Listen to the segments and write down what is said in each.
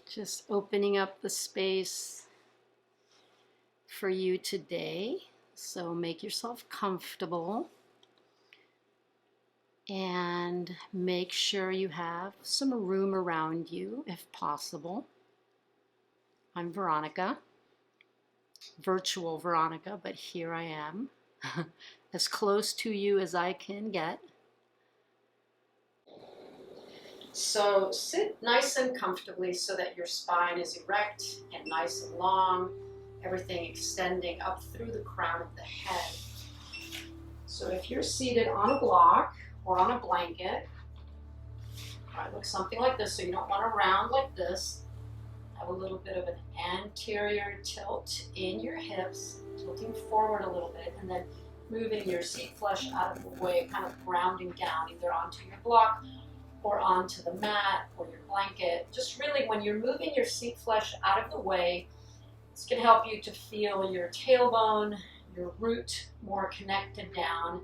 Just opening up the space for you today. So make yourself comfortable and make sure you have some room around you if possible. I'm Veronica, virtual Veronica, but here I am, as close to you as I can get. So sit nice and comfortably so that your spine is erect and nice and long, everything extending up through the crown of the head. So if you're seated on a block or on a blanket, might look something like this, so you don't want to round like this. Have a little bit of an anterior tilt in your hips, tilting forward a little bit, and then moving your seat flesh out of the way, kind of grounding down either onto your block or onto the mat or your blanket. Just really when you're moving your seat flesh out of the way, it's going to help you to feel your tailbone, your root more connected down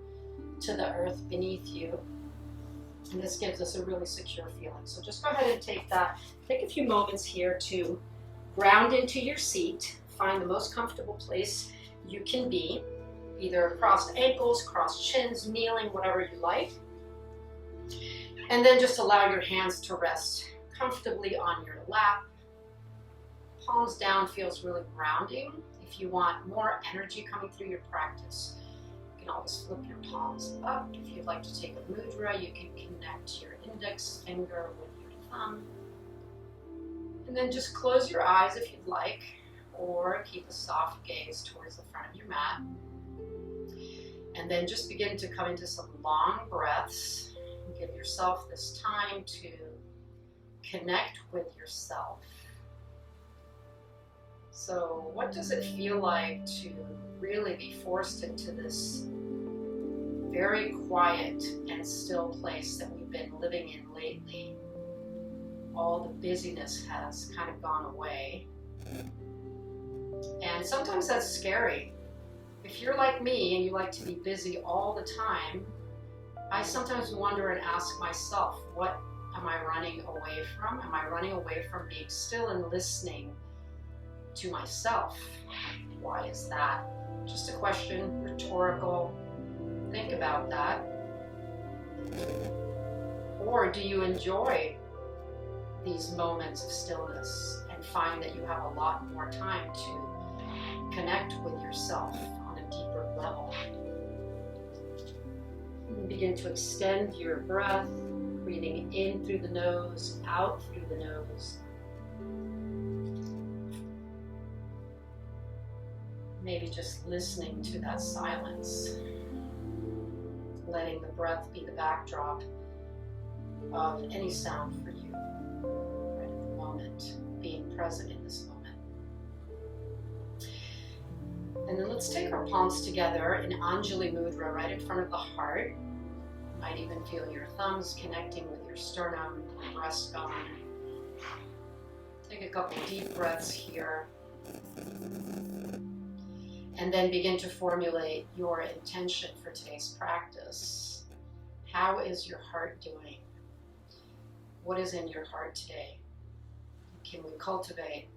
to the earth beneath you. And this gives us a really secure feeling. So just go ahead and take a few moments here to ground into your seat. Find the most comfortable place you can be, either crossed ankles, crossed chins, kneeling, whatever you like. And then just allow your hands to rest comfortably on your lap. Palms down feels really grounding. If you want more energy coming through your practice, you can always flip your palms up. If you'd like to take a mudra, you can connect your index finger with your thumb. And then just close your eyes if you'd like, or keep a soft gaze towards the front of your mat. And then just begin to come into some long breaths. Give yourself this time to connect with yourself. So what does it feel like to really be forced into this very quiet and still place that we've been living in lately? All the busyness has kind of gone away. And sometimes that's scary. If you're like me and you like to be busy all the time, I sometimes wonder and ask myself, what am I running away from? Am I running away from being still and listening to myself? Why is that? Just a question, rhetorical. Think about that. Or do you enjoy these moments of stillness and find that you have a lot more time to connect with yourself on a deeper level? And begin to extend your breath, breathing in through the nose, out through the nose. Maybe just listening to that silence, letting the breath be the backdrop of any sound for you right at the moment, being present in this moment. And then let's take our palms together in Anjali Mudra right in front of the heart. You might even feel your thumbs connecting with your sternum, breastbone. Take a couple deep breaths here. And then begin to formulate your intention for today's practice. How is your heart doing? What is in your heart today? Can we cultivate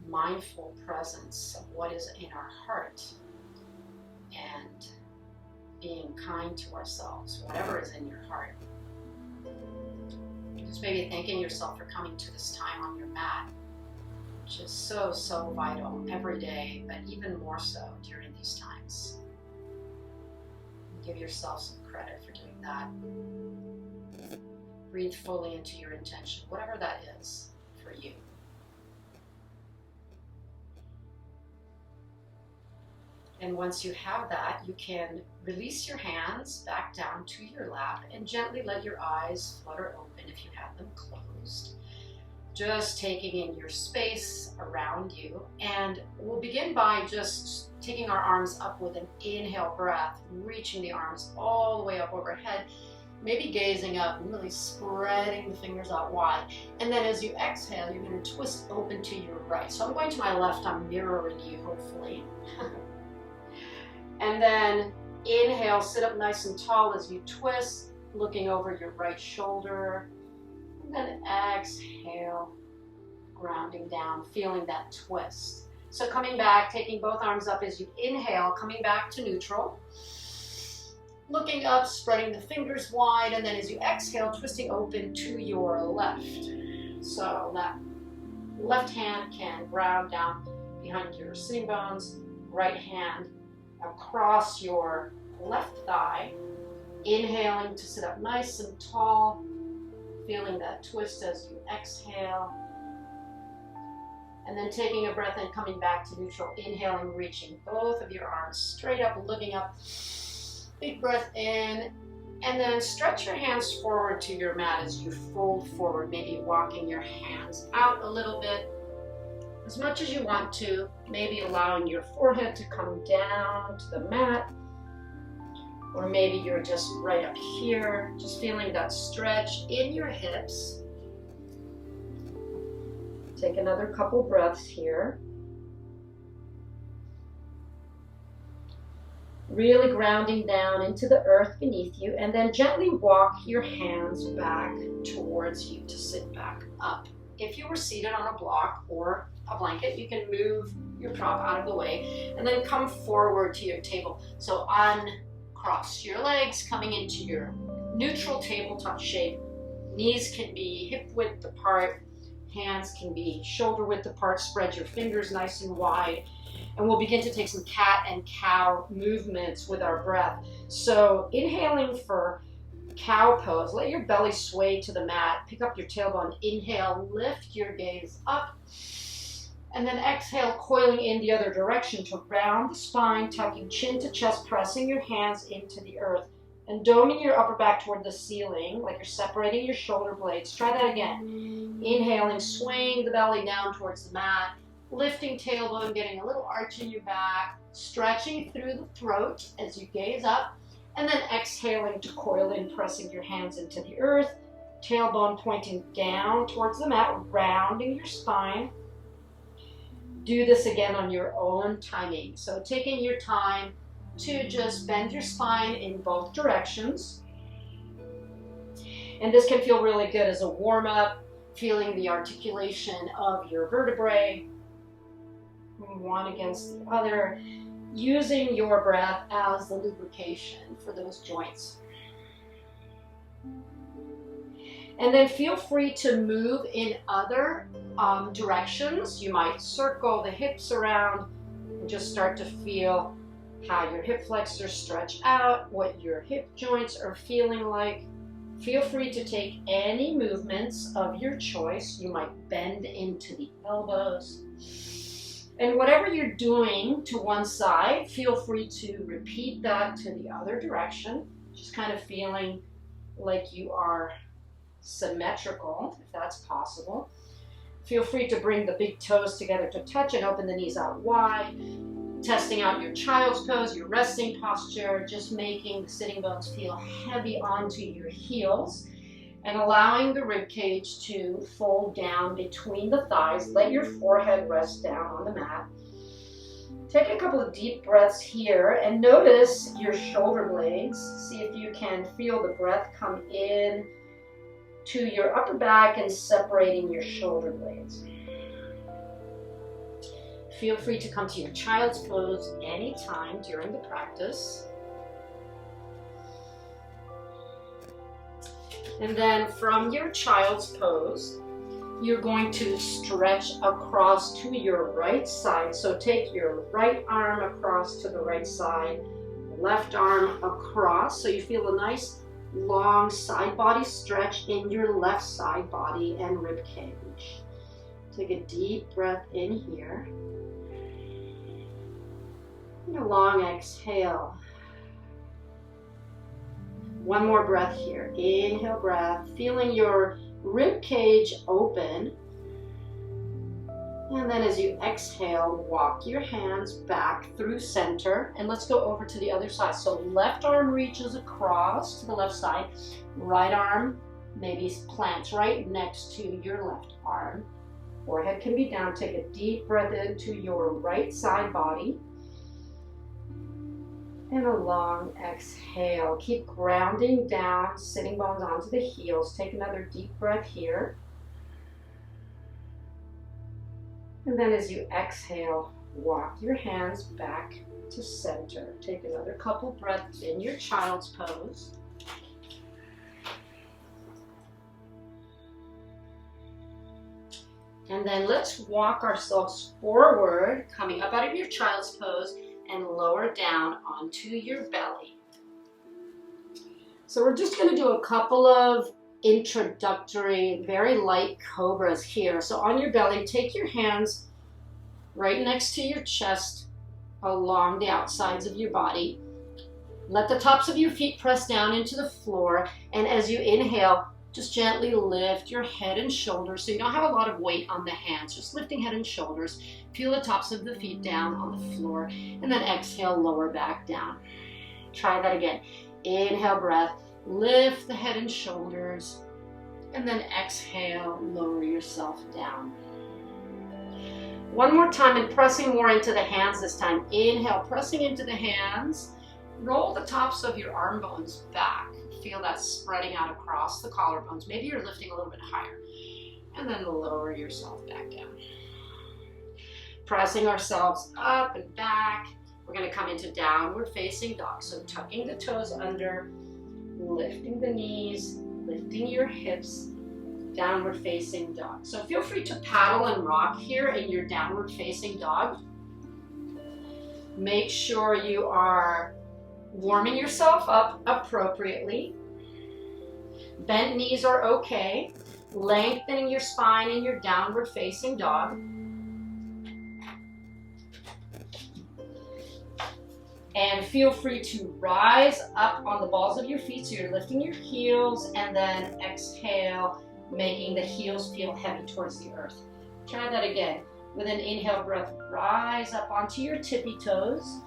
mindful presence of what is in our heart and being kind to ourselves, whatever is in your heart? Just maybe thanking yourself for coming to this time on your mat, which is so, so vital every day, but even more so during these times. Give yourself some credit for doing that. Breathe fully into your intention, whatever that is for you. And once you have that, you can release your hands back down to your lap and gently let your eyes flutter open if you have them closed. Just taking in your space around you. And we'll begin by just taking our arms up with an inhale breath, reaching the arms all the way up overhead, maybe gazing up and really spreading the fingers out wide. And then as you exhale, you're going to twist open to your right. So I'm going to my left, I'm mirroring you, hopefully. And then inhale, sit up nice and tall as you twist, looking over your right shoulder. And then exhale, grounding down, feeling that twist. So coming back, taking both arms up as you inhale, coming back to neutral. Looking up, spreading the fingers wide, and then as you exhale, twisting open to your left. So that left hand can ground down behind your sitting bones, right hand across your left thigh. Inhaling to sit up nice and tall, feeling that twist as you exhale. And then taking a breath and coming back to neutral, inhaling, reaching both of your arms straight up, looking up. Big breath in, and then stretch your hands forward to your mat as you fold forward, maybe walking your hands out a little bit, as much as you want to, maybe allowing your forehead to come down to the mat, or maybe you're just right up here, just feeling that stretch in your hips. Take another couple breaths here. Really grounding down into the earth beneath you, and then gently walk your hands back towards you to sit back up. If you were seated on a block or a blanket, you can move your prop out of the way and then come forward to your table. So uncross your legs, coming into your neutral tabletop shape. Knees can be hip width apart, hands can be shoulder width apart. Spread your fingers nice and wide. And we'll begin to take some cat and cow movements with our breath. So inhaling for cow pose, let your belly sway to the mat. Pick up your tailbone. Inhale, lift your gaze up. And then exhale, coiling in the other direction to round the spine, tucking chin to chest, pressing your hands into the earth. And doming your upper back toward the ceiling, like you're separating your shoulder blades. Try that again. Inhaling, swaying the belly down towards the mat. Lifting tailbone, getting a little arch in your back, stretching through the throat as you gaze up, and then exhaling to coil in, pressing your hands into the earth, tailbone pointing down towards the mat, rounding your spine. Do this again on your own timing. So taking your time to just bend your spine in both directions. And this can feel really good as a warm-up, feeling the articulation of your vertebrae, one against the other, using your breath as the lubrication for those joints. And then feel free to move in other directions. You might circle the hips around and just start to feel how your hip flexors stretch out, what your hip joints are feeling like. Feel free to take any movements of your choice. You might bend into the elbows. And whatever you're doing to one side, feel free to repeat that to the other direction. Just kind of feeling like you are symmetrical, if that's possible. Feel free to bring the big toes together to touch and open the knees out wide. Testing out your child's pose, your resting posture, just making the sitting bones feel heavy onto your heels. And allowing the rib cage to fold down between the thighs. Let your forehead rest down on the mat. Take a couple of deep breaths here and notice your shoulder blades. See if you can feel the breath come in to your upper back and separating your shoulder blades. Feel free to come to your child's pose anytime during the practice. And then from your child's pose, you're going to stretch across to your right side. So take your right arm across to the right side, left arm across. So you feel a nice long side body stretch in your left side body and rib cage. Take a deep breath in here. And a long exhale. One more breath here. Inhale, breath, feeling your rib cage open. And then as you exhale, walk your hands back through center. And let's go over to the other side. So left arm reaches across to the left side. Right arm maybe plants right next to your left arm. Forehead can be down. Take a deep breath into your right side body. And a long exhale. Keep grounding down, sitting bones onto the heels. Take another deep breath here. And then as you exhale, walk your hands back to center. Take another couple breaths in your child's pose. And then let's walk ourselves forward, coming up out of your child's pose and lower down onto your belly. So we're just going to do a couple of introductory, very light cobras here. So on your belly, take your hands right next to your chest along the outsides of your body. Let the tops of your feet press down into the floor. And as you inhale, just gently lift your head and shoulders so you don't have a lot of weight on the hands. Just lifting head and shoulders. Feel the tops of the feet down on the floor. And then exhale, lower back down. Try that again. Inhale, breath. Lift the head and shoulders. And then exhale, lower yourself down. One more time, and pressing more into the hands this time. Inhale, pressing into the hands. Roll the tops of your arm bones back. Feel that spreading out across the collarbones. Maybe you're lifting a little bit higher. And then lower yourself back down. Pressing ourselves up and back. We're going to come into downward facing dog. So tucking the toes under, lifting the knees, lifting your hips, downward facing dog. So feel free to paddle and rock here in your downward facing dog. Make sure you are warming yourself up appropriately. Bent knees are okay. Lengthening your spine in your downward facing dog. And feel free to rise up on the balls of your feet, so you're lifting your heels, and then exhale, making the heels feel heavy towards the earth. Try that again. With an inhale breath, rise up onto your tippy toes.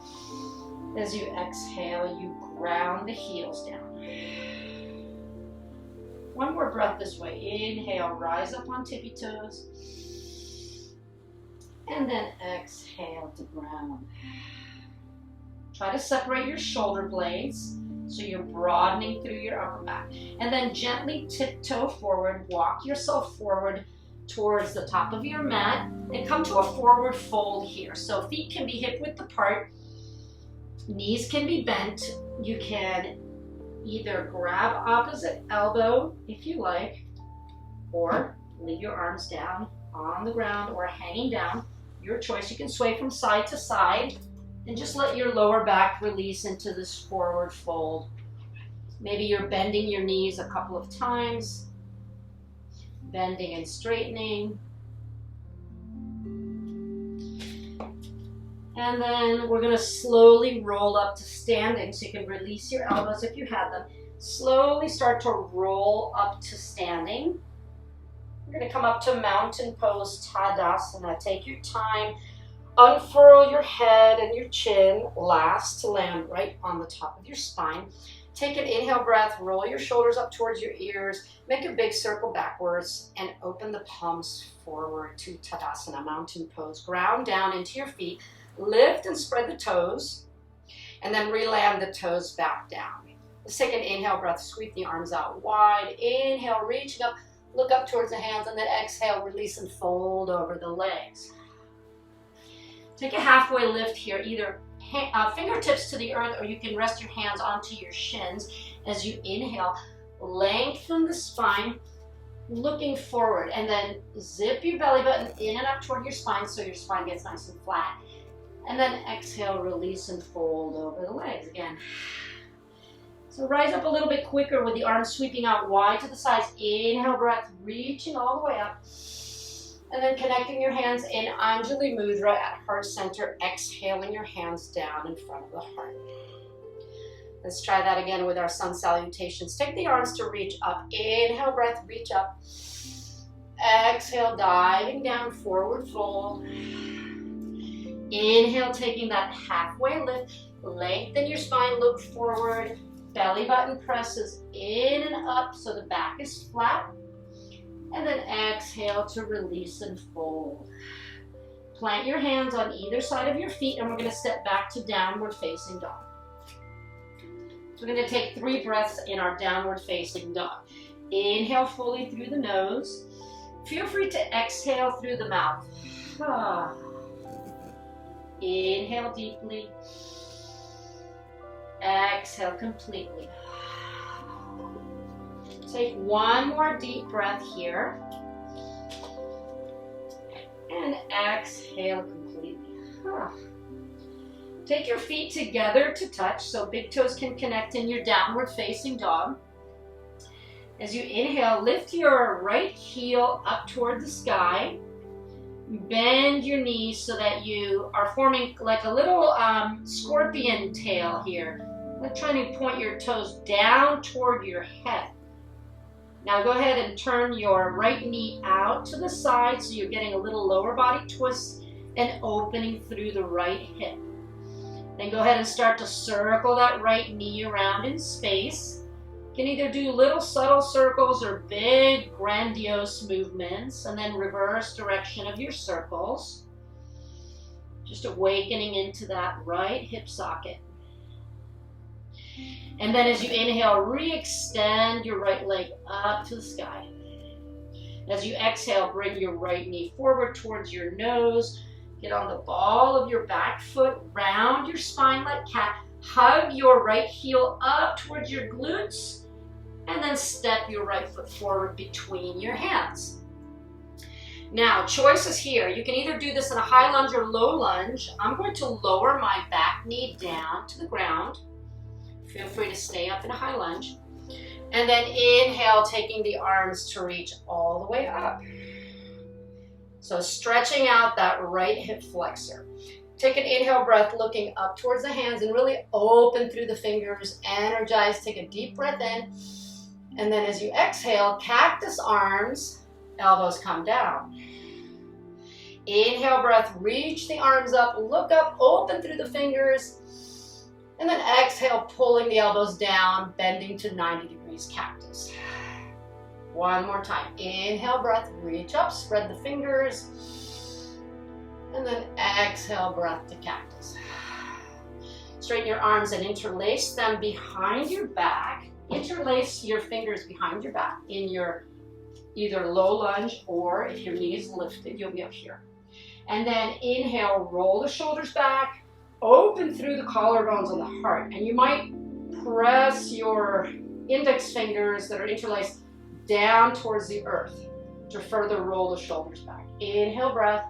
As you exhale, you ground the heels down. One more breath this way. Inhale, rise up on tippy toes. And then exhale to ground. Try to separate your shoulder blades so you're broadening through your upper back. And then gently tiptoe forward, walk yourself forward towards the top of your mat and come to a forward fold here. So feet can be hip width apart, knees can be bent. You can either grab opposite elbow if you like, or leave your arms down on the ground or hanging down. Your choice. You can sway from side to side. And just let your lower back release into this forward fold. Maybe you're bending your knees a couple of times. Bending and straightening. And then we're going to slowly roll up to standing. So you can release your elbows if you have them. Slowly start to roll up to standing. We're going to come up to mountain pose, Dandasana. Take your time. Unfurl your head and your chin, last to land right on the top of your spine. Take an inhale breath, roll your shoulders up towards your ears, make a big circle backwards, and open the palms forward to Tadasana, mountain pose. Ground down into your feet, lift and spread the toes, and then re-land the toes back down. Let's take an inhale breath, sweep the arms out wide. Inhale, reaching up, look up towards the hands, and then exhale, release and fold over the legs. Take a halfway lift here, either fingertips to the earth, or you can rest your hands onto your shins as you inhale. Lengthen the spine, looking forward, and then zip your belly button in and up toward your spine so your spine gets nice and flat. And then exhale, release and fold over the legs again. So rise up a little bit quicker with the arms sweeping out wide to the sides. Inhale breath, reaching all the way up. And then connecting your hands in Anjali Mudra at heart center, exhaling your hands down in front of the heart. Let's try that again with our sun salutations. Take the arms to reach up. Inhale, breath, reach up. Exhale, diving down, forward fold. Inhale, taking that halfway lift. Lengthen your spine, look forward. Belly button presses in and up so the back is flat. And then exhale to release and fold. Plant your hands on either side of your feet, and we're going to step back to downward facing dog. So we're going to take 3 breaths in our downward facing dog. Inhale fully through the nose. Feel free to exhale through the mouth. Inhale deeply. Exhale completely. Take one more deep breath here. And exhale completely. Take your feet together to touch so big toes can connect in your downward facing dog. As you inhale, lift your right heel up toward the sky. Bend your knees so that you are forming like a little scorpion tail here. Like trying to point your toes down toward your head. Now go ahead and turn your right knee out to the side so you're getting a little lower body twist and opening through the right hip. Then go ahead and start to circle that right knee around in space. You can either do little subtle circles or big grandiose movements, and then reverse direction of your circles. Just awakening into that right hip socket. And then as you inhale, re-extend your right leg up to the sky. As you exhale, bring your right knee forward towards your nose. Get on the ball of your back foot, round your spine like cat. Hug your right heel up towards your glutes. And then step your right foot forward between your hands. Now, choices here. You can either do this in a high lunge or low lunge. I'm going to lower my back knee down to the ground. Feel free to stay up in a high lunge. And then inhale, taking the arms to reach all the way up. So stretching out that right hip flexor. Take an inhale breath, looking up towards the hands and really open through the fingers. Energize, take a deep breath in. And then as you exhale, cactus arms, elbows come down. Inhale breath, reach the arms up, look up, open through the fingers. And then exhale, pulling the elbows down, bending to 90 degrees cactus. One more time. Inhale breath, reach up, spread the fingers. And then exhale, breath to cactus. Straighten your arms and interlace them behind your back. Interlace your fingers behind your back in your either low lunge, or if your knee is lifted, you'll be up here. And then inhale, roll the shoulders back, open through the collarbones on the heart. And you might press your index fingers that are interlaced down towards the earth to further roll the shoulders back. Inhale, breath.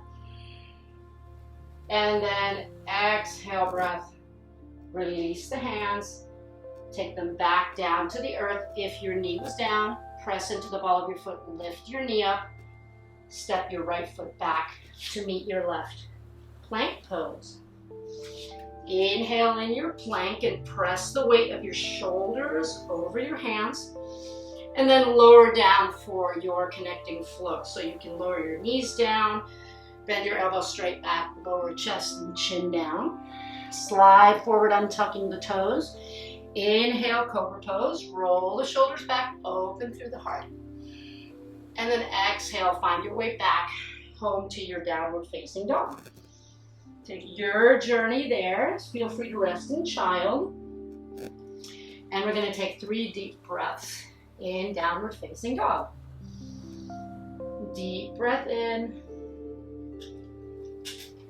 And then exhale, breath. Release the hands. Take them back down to the earth. If your knee was down, press into the ball of your foot. Lift your knee up. Step your right foot back to meet your left. Plank pose. Inhale in your plank and press the weight of your shoulders over your hands. And then lower down for your connecting flow. So you can lower your knees down, bend your elbows straight back, lower chest and chin down. Slide forward, untucking the toes. Inhale, cobra pose. Roll the shoulders back, open through the heart. And then exhale, find your way back home to your downward facing dog. Take your journey there. Feel free to rest in child. And we're going to take 3 deep breaths in downward facing dog. Deep breath in.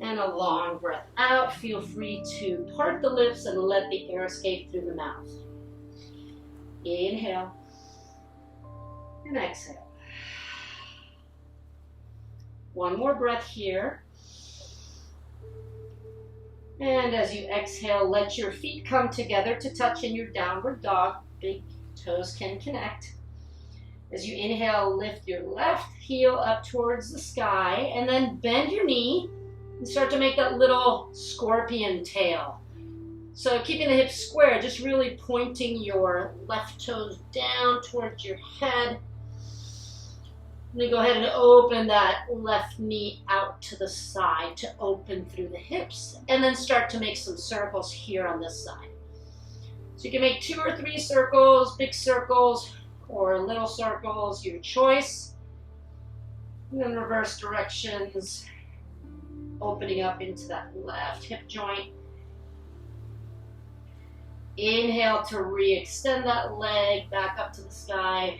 And a long breath out. Feel free to part the lips and let the air escape through the mouth. Inhale. And exhale. One more breath here. And as you exhale, let your feet come together to touch in your downward dog. Big toes can connect. As you inhale, lift your left heel up towards the sky and then bend your knee and start to make that little scorpion tail. So keeping the hips square, just really pointing your left toes down towards your head. And then go ahead and open that left knee out to the side to open through the hips. And then start to make some circles here on this side. So you can make 2 or 3 circles, big circles, or little circles, your choice. And then reverse directions, opening up into that left hip joint. Inhale to re-extend that leg back up to the sky.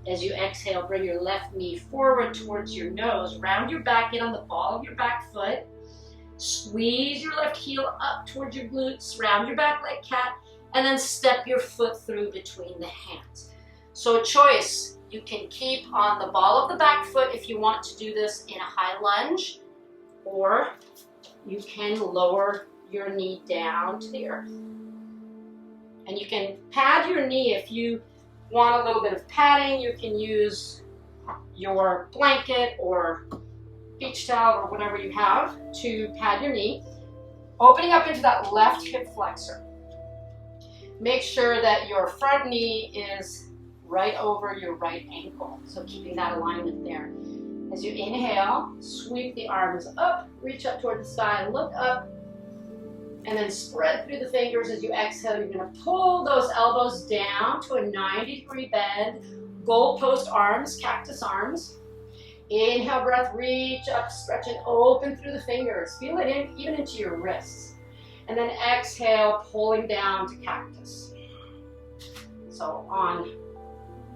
As you exhale, bring your left knee forward towards your nose. Round your back in on the ball of your back foot. Squeeze your left heel up towards your glutes. Round your back like cat. And then step your foot through between the hands. So a choice. You can keep on the ball of the back foot if you want to do this in a high lunge. Or you can lower your knee down to the earth. And you can pad your knee if you want a little bit of padding. You can use your blanket or beach towel or whatever you have to pad your knee. Opening up into that left hip flexor. Make sure that your front knee is right over your right ankle. So keeping that alignment there. As you inhale, sweep the arms up, reach up toward the sky, look up, and then spread through the fingers. As you exhale, you're going to pull those elbows down to a 90-degree bend. Goalpost arms, cactus arms. Inhale, breath, reach up, stretch and open through the fingers. Feel it in, even into your wrists. And then exhale, pulling down to cactus. So on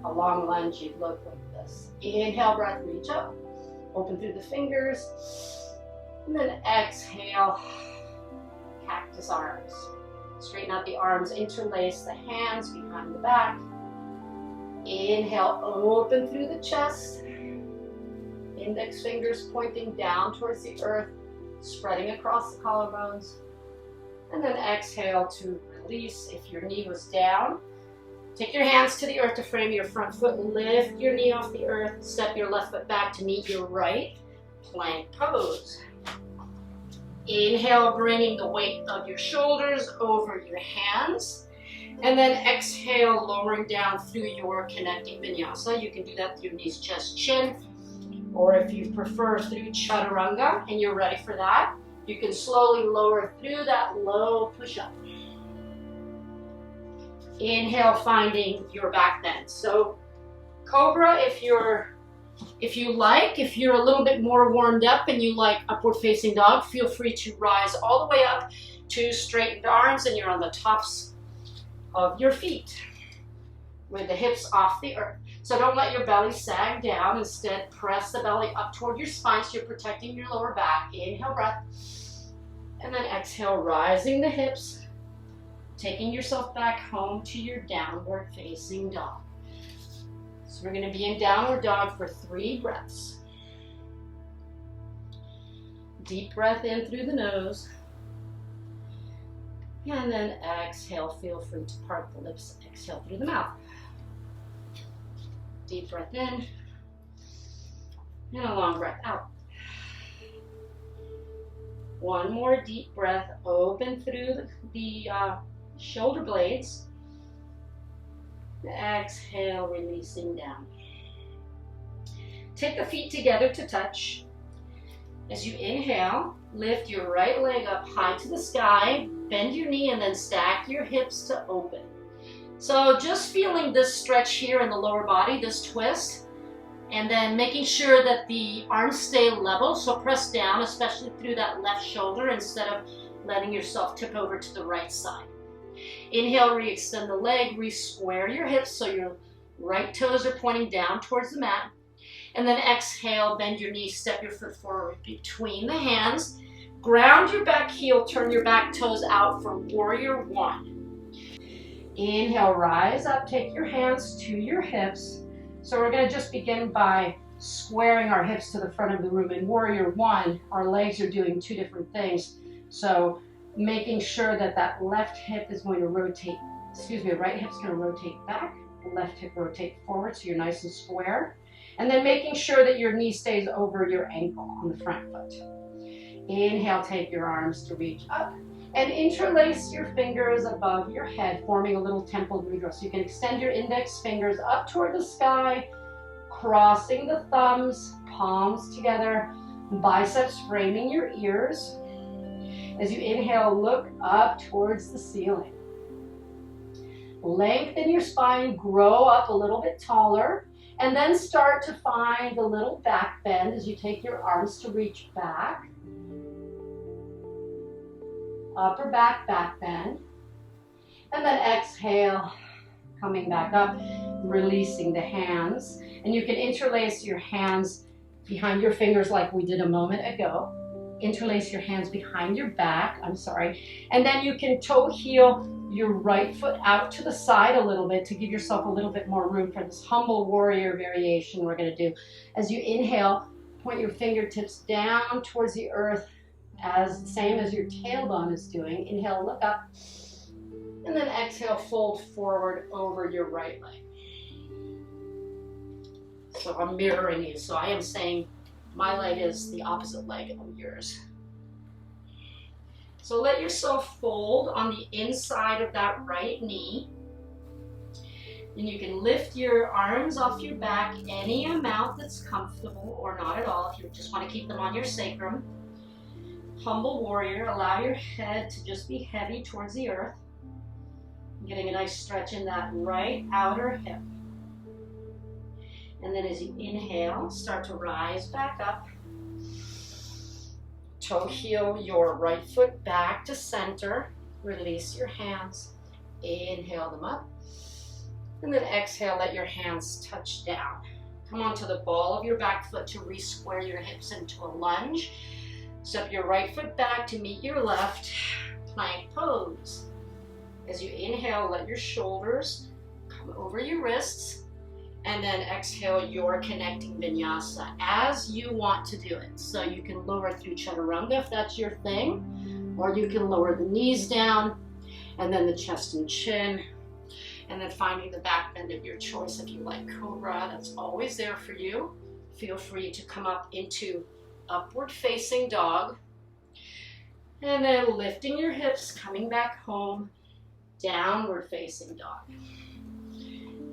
a long lunge, you'd look like this. Inhale, breath, reach up, open through the fingers. And then exhale, cactus arms. Straighten out the arms, interlace the hands behind the back. Inhale, open through the chest. Index fingers pointing down towards the earth, spreading across the collarbones. And then exhale to release. If your knee was down, take your hands to the earth to frame your front foot. Lift your knee off the earth. Step your left foot back to meet your right. Plank pose. Inhale, bringing the weight of your shoulders over your hands. And then exhale, lowering down through your connecting vinyasa. You can do that through knees, chest, chin. Or if you prefer, through chaturanga, and you're ready for that, you can slowly lower through that low push-up. Inhale, finding your back bend. So Cobra, if you're a little bit more warmed up and you like upward facing dog, feel free to rise all the way up to straightened arms and you're on the tops of your feet with the hips off the earth. So don't let your belly sag down. Instead, press the belly up toward your spine so you're protecting your lower back. Inhale, breath. And then exhale, rising the hips, taking yourself back home to your downward facing dog. So we're going to be in downward dog for 3 breaths. Deep breath in through the nose. And then exhale, feel free to part the lips, exhale through the mouth. Deep breath in, and a long breath out. One more deep breath, open through the shoulder blades. Exhale, releasing down. Take the feet together to touch. As you inhale, lift your right leg up high to the sky, bend your knee, and then stack your hips to open. So just feeling this stretch here in the lower body, this twist, and then making sure that the arms stay level. So press down, especially through that left shoulder, instead of letting yourself tip over to the right side. Inhale, re-extend the leg, re-square your hips so your right toes are pointing down towards the mat. And then exhale, bend your knee, step your foot forward between the hands. Ground your back heel, turn your back toes out for warrior 1. Inhale, rise up, take your hands to your hips. So we're going to just begin by squaring our hips to the front of the room. In warrior 1, our legs are doing 2 different things. So making sure that that left hip is going to rotate, right hip's going to rotate back, left hip rotate forward so you're nice and square. And then making sure that your knee stays over your ankle on the front foot. Inhale, take your arms to reach up and interlace your fingers above your head, forming a little temple mudra. So you can extend your index fingers up toward the sky, crossing the thumbs, palms together, biceps framing your ears. As you inhale, look up towards the ceiling. Lengthen your spine, grow up a little bit taller, and then start to find a little back bend as you take your arms to reach back. Upper back bend. And then exhale, Coming back up, releasing the hands. And you can interlace your hands behind your fingers like we did a moment ago. Interlace your hands behind your back, and then you can toe heel your right foot out to the side a little bit to give yourself a little bit more room for this humble warrior variation we're going to do. As you inhale, point your fingertips down towards the earth, same as your tailbone is doing. Inhale, look up, and then exhale, fold forward over your right leg. So I'm mirroring you, so I am saying my leg is the opposite leg of yours. So let yourself fold on the inside of that right knee. And you can lift your arms off your back any amount that's comfortable or not at all if you just want to keep them on your sacrum. Humble warrior, allow your head to just be heavy towards the earth. Getting a nice stretch in that right outer hip. And then as you inhale, start to rise back up. Toe heel your right foot back to center. Release your hands. Inhale them up. And then exhale, let your hands touch down. Come onto the ball of your back foot to re-square your hips into a lunge. Step your right foot back to meet your left. Plank pose. As you inhale, let your shoulders come over your wrists. And then exhale your connecting vinyasa as you want to do it. So you can lower through chaturanga if that's your thing, or you can lower the knees down, and then the chest and chin, and then finding the back bend of your choice. If you like Cobra, that's always there for you. Feel free to come up into upward facing dog, and then lifting your hips, coming back home, downward facing dog.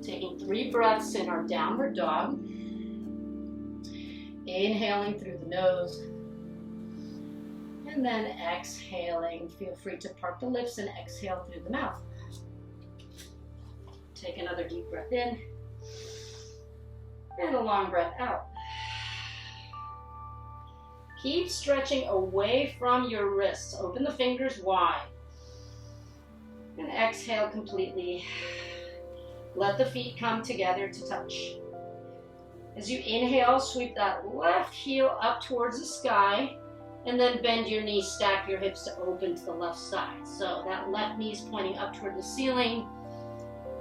Taking 3 breaths in our downward dog. Inhaling through the nose. And then exhaling. Feel free to part the lips and exhale through the mouth. Take another deep breath in. And a long breath out. Keep stretching away from your wrists. Open the fingers wide. And exhale completely. Let the feet come together to touch. As you inhale, sweep that left heel up towards the sky, and then bend your knees, stack your hips to open to the left side. So that left knee is pointing up toward the ceiling,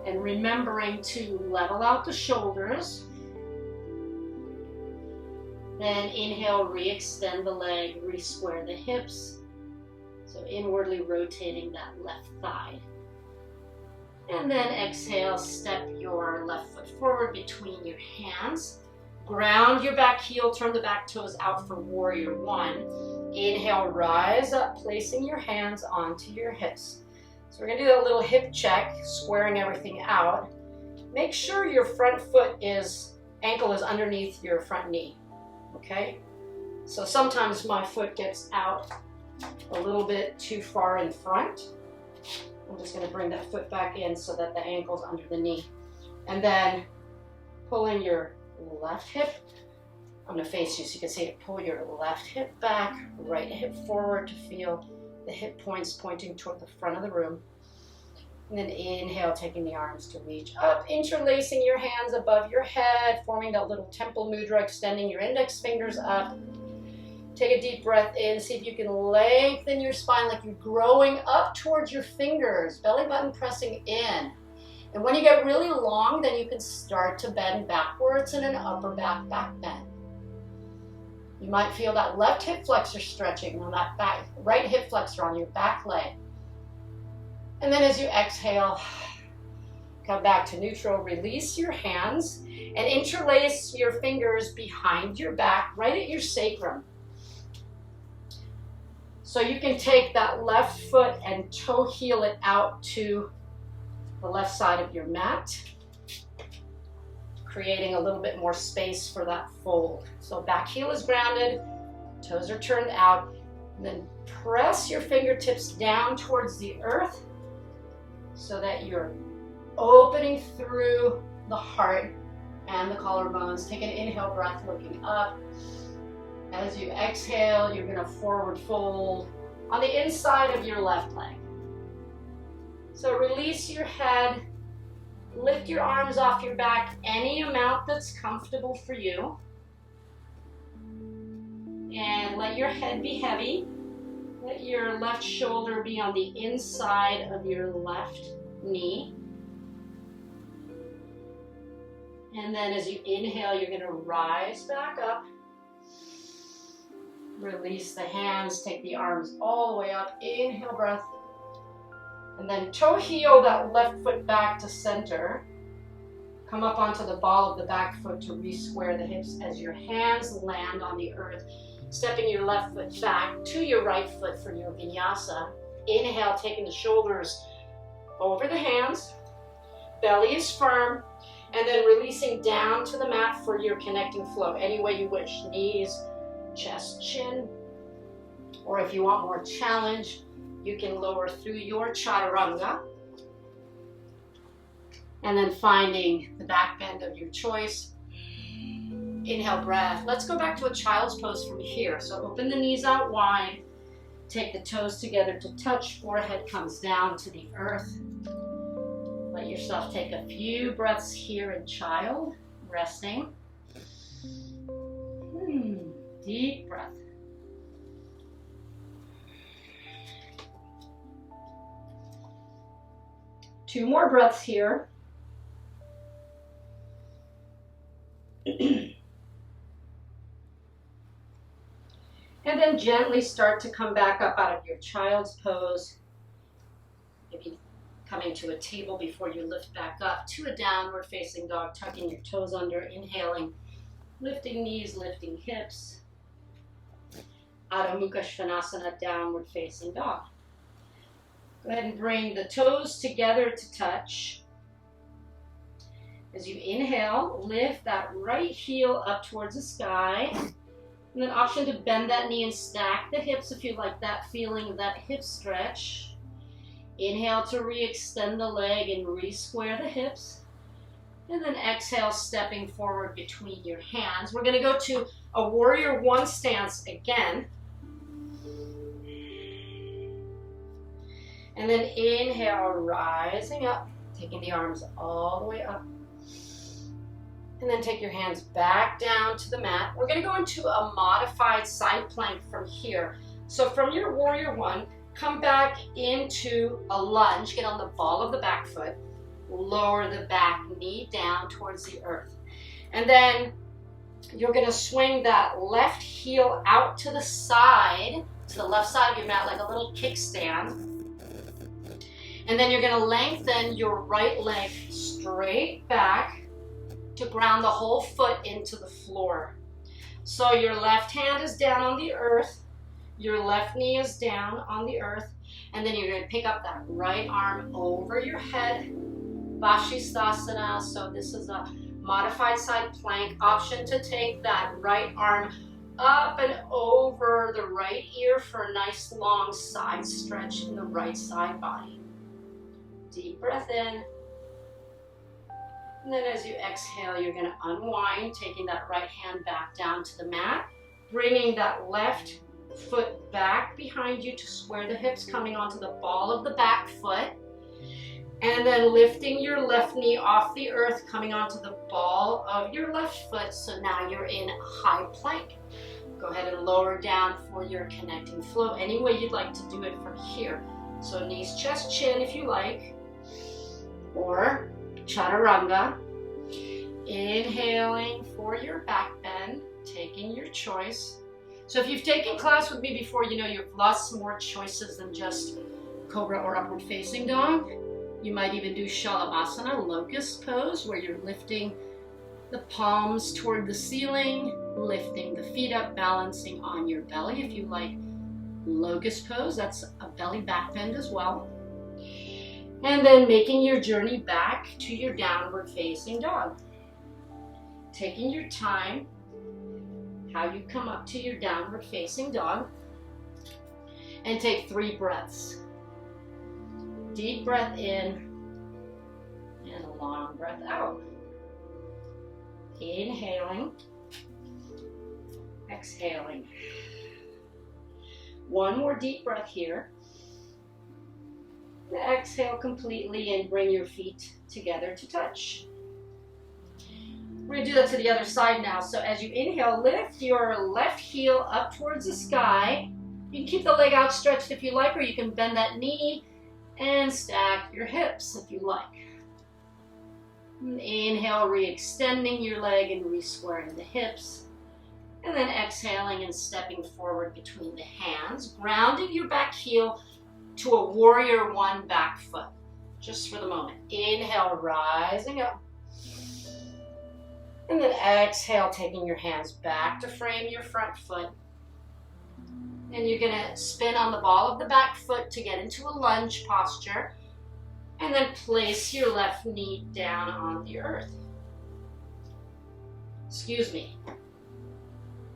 and remembering to level out the shoulders. Then inhale, re-extend the leg, re-square the hips. So inwardly rotating that left thigh. And then exhale, step your left foot forward between your hands. Ground your back heel, turn the back toes out for warrior 1. Inhale, rise up, placing your hands onto your hips. So we're gonna do that little hip check, squaring everything out. Make sure your front foot ankle is underneath your front knee, okay? So sometimes my foot gets out a little bit too far in front. I'm just going to bring that foot back in so that the ankle's under the knee. And then pulling your left hip. I'm going to face you so you can see it. Pull your left hip back, right hip forward to feel the hip points pointing toward the front of the room. And then inhale, taking the arms to reach up, interlacing your hands above your head, forming that little temple mudra, extending your index fingers up. Take a deep breath in. See if you can lengthen your spine like you're growing up towards your fingers. Belly button pressing in. And when you get really long, then you can start to bend backwards in an upper back bend. You might feel that left hip flexor stretching on that right hip flexor on your back leg. And then as you exhale, come back to neutral. Release your hands and interlace your fingers behind your back, right at your sacrum. So you can take that left foot and toe heel it out to the left side of your mat, creating a little bit more space for that fold. So back heel is grounded, toes are turned out, and then press your fingertips down towards the earth so that you're opening through the heart and the collarbones. Take an inhale breath looking up. As you exhale, you're going to forward fold on the inside of your left leg. So release your head Lift your arms off your back any amount that's comfortable for you. And let your head be heavy. Let your left shoulder be on the inside of your left knee. And then as you inhale, you're going to rise back up. Release the hands, take the arms all the way up. Inhale, breath. And then toe heel that left foot back to center. Come up onto the ball of the back foot to re-square the hips as your hands land on the earth. Stepping your left foot back to your right foot for your vinyasa. Inhale, taking the shoulders over the hands. Belly is firm. And then releasing down to the mat for your connecting flow. Any way you wish. Knees, chest, chin. Or if you want more challenge, you can lower through your chaturanga. And then finding the back bend of your choice. Inhale, breath. Let's go back to a child's pose from here. So open the knees out wide. Take the toes together to touch. Forehead comes down to the earth. Let yourself take a few breaths here in child, resting. Deep breath. Two more breaths here. And then gently start to come back up out of your child's pose. Maybe coming to a table before you lift back up to a downward facing dog, tucking your toes under, inhaling, lifting knees, lifting hips. Adho Mukha Svanasana, downward facing dog. Go ahead and bring the toes together to touch. As you inhale, lift that right heel up towards the sky. And then option to bend that knee and stack the hips if you like that feeling of that hip stretch. Inhale to re-extend the leg and re-square the hips. And then exhale, stepping forward between your hands. We're going to go to a warrior one stance again. And then inhale, rising up, taking the arms all the way up. And then take your hands back down to the mat. We're going to go into a modified side plank from here. So from your warrior one, come back into a lunge. Get on the ball of the back foot. Lower the back knee down towards the earth. And then you're going to swing that left heel out to the side, to the left side of your mat, like a little kickstand. And then you're going to lengthen your right leg straight back to ground the whole foot into the floor. So your left hand is down on the earth, your left knee is down on the earth, and then you're going to pick up that right arm over your head, Vashisthasana. So this is a modified side plank. Option to take that right arm up and over the right ear for a nice long side stretch in the right side body. Deep breath in. And then as you exhale, you're going to unwind, taking that right hand back down to the mat, bringing that left foot back behind you to square the hips, coming onto the ball of the back foot, and then lifting your left knee off the earth, coming onto the ball of your left foot. So now you're in high plank. Go ahead and lower down for your connecting flow, any way you'd like to do it from here. So knees, chest, chin if you like, or chaturanga. Inhaling for your back bend, taking your choice. So if you've taken class with me before, you know you have lots more choices than just Cobra or upward facing dog. You might even do Shavasana, locust pose, where you're lifting the palms toward the ceiling, lifting the feet up, balancing on your belly. If you like locust pose, that's a belly back bend as well. And then making your journey back to your downward facing dog. Taking your time, how you come up to your downward facing dog. And take 3 breaths. Deep breath in and a long breath out. Inhaling, exhaling. One more deep breath here. Exhale completely and bring your feet together to touch. We're going to do that to the other side now. So as you inhale, lift your left heel up towards the sky. You can keep the leg outstretched if you like, or you can bend that knee and stack your hips if you like. And inhale, re-extending your leg and re-squaring the hips. And then exhaling and stepping forward between the hands, grounding your back heel to a warrior one back foot, just for the moment. Inhale, rising up. And then exhale, taking your hands back to frame your front foot. And you're gonna spin on the ball of the back foot to get into a lunge posture. And then place your left knee down on the earth. Excuse me.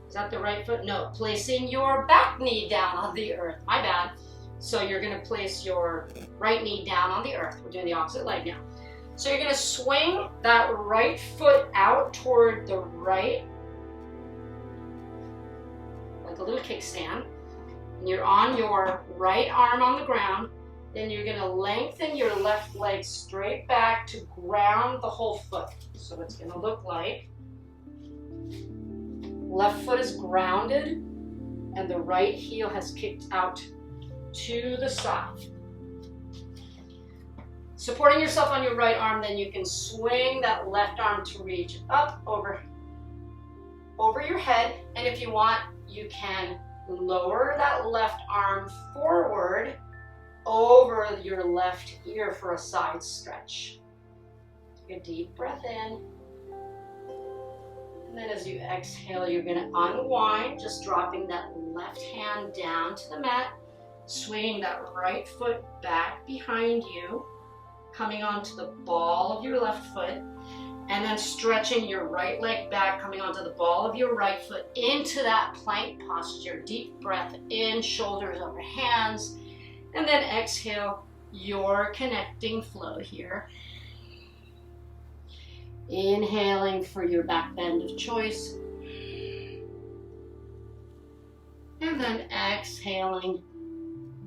Is that the right foot? No, placing your back knee down on the earth. My bad. So you're gonna place your right knee down on the earth. We're doing the opposite leg now. So you're gonna swing that right foot out toward the right, like a little kickstand. And you're on your right arm on the ground. Then you're gonna lengthen your left leg straight back to ground the whole foot. So it's gonna look like left foot is grounded and the right heel has kicked out to the side. Supporting yourself on your right arm, then you can swing that left arm to reach up over your head. And if you want, you can lower that left arm forward over your left ear for a side stretch. Take a deep breath in. And then as you exhale, you're going to unwind, just dropping that left hand down to the mat, swinging that right foot back behind you, coming onto the ball of your left foot, and then stretching your right leg back, coming onto the ball of your right foot into that plank posture. Deep breath in, shoulders over hands, and then exhale your connecting flow here. Inhaling for your back bend of choice. And then exhaling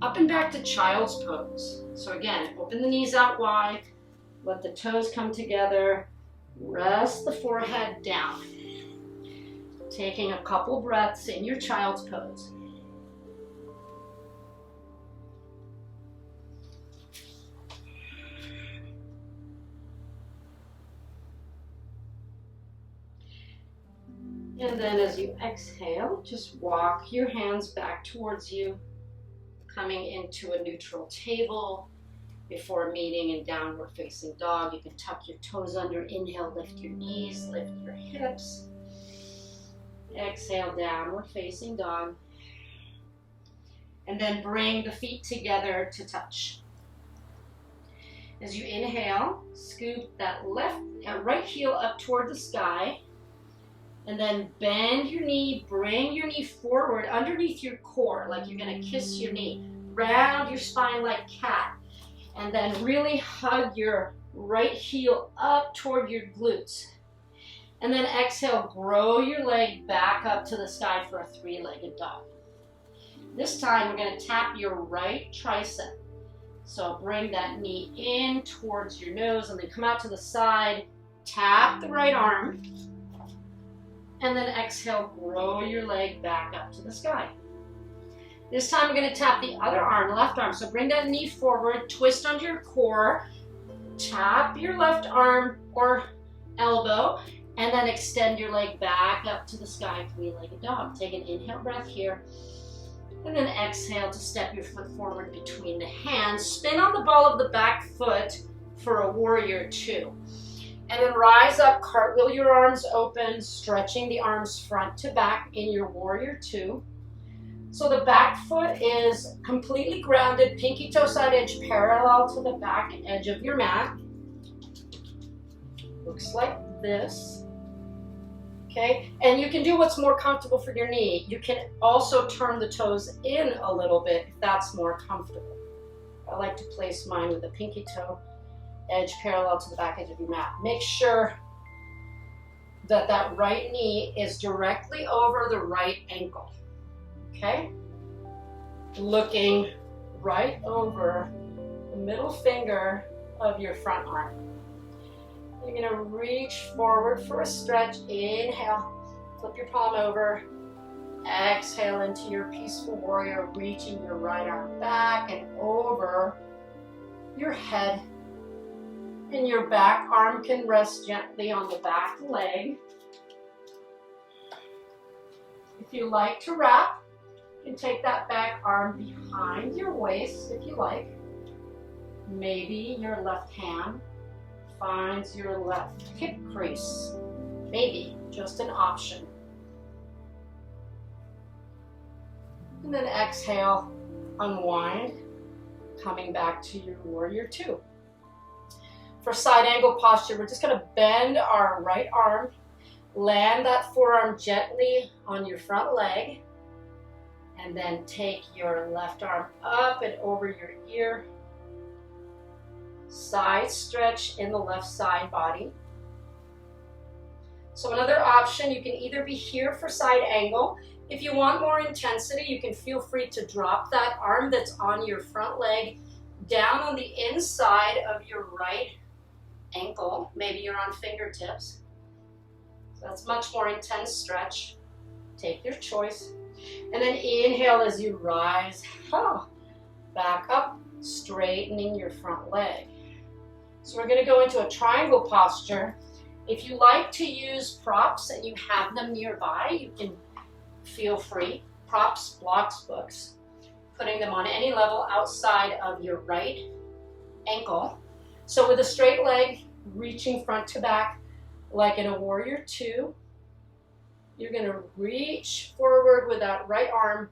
up and back to child's pose. So again, open the knees out wide, let the toes come together, rest the forehead down. Taking a couple breaths in your child's pose. And then as you exhale, just walk your hands back towards you, coming into a neutral table before meeting in downward facing dog. You can tuck your toes under, inhale, lift your knees, lift your hips. Exhale, downward facing dog. And then bring the feet together to touch. As you inhale, scoop that right heel up toward the sky. And then bend your knee, bring your knee forward underneath your core, like you're gonna kiss your knee. Round your spine like cat. And then really hug your right heel up toward your glutes. And then exhale, grow your leg back up to the sky for a three-legged dog. This time we're gonna tap your right tricep. So bring that knee in towards your nose and then come out to the side, tap the right arm. And then exhale, grow your leg back up to the sky. This time we're going to tap the other arm, left arm. So bring that knee forward, twist onto your core, tap your left arm or elbow, and then extend your leg back up to the sky, three-legged dog. Take an inhale breath here, and then exhale to step your foot forward between the hands. Spin on the ball of the back foot for a warrior two. And then rise up, cartwheel your arms open, stretching the arms front to back in your warrior two. So the back foot is completely grounded, pinky toe side edge parallel to the back edge of your mat. Looks like this. Okay, and you can do what's more comfortable for your knee. You can also turn the toes in a little bit if that's more comfortable. I like to place mine with the pinky toe edge parallel to the back edge of your mat. Make sure that that right knee is directly over the right ankle. Okay? Looking right over the middle finger of your front arm. You're going to reach forward for a stretch. Inhale, flip your palm over. Exhale into your peaceful warrior, reaching your right arm back and over your head. And your back arm can rest gently on the back leg. If you like to wrap, you can take that back arm behind your waist if you like. Maybe your left hand finds your left hip crease. Maybe, just an option. And then exhale, unwind, coming back to your warrior two. For side angle posture, we're just going to bend our right arm, land that forearm gently on your front leg, and then take your left arm up and over your ear. Side stretch in the left side body. So another option, you can either be here for side angle. If you want more intensity, you can feel free to drop that arm that's on your front leg down on the inside of your right ankle. Maybe you're on fingertips. So that's much more intense stretch. Take your choice. And then inhale as you rise. Back up, straightening your front leg. So we're going to go into a triangle posture. If you like to use props and you have them nearby, you can feel free. Props, blocks, books. Putting them on any level outside of your right ankle. So with a straight leg, reaching front to back like in a warrior two, you're going to reach forward with that right arm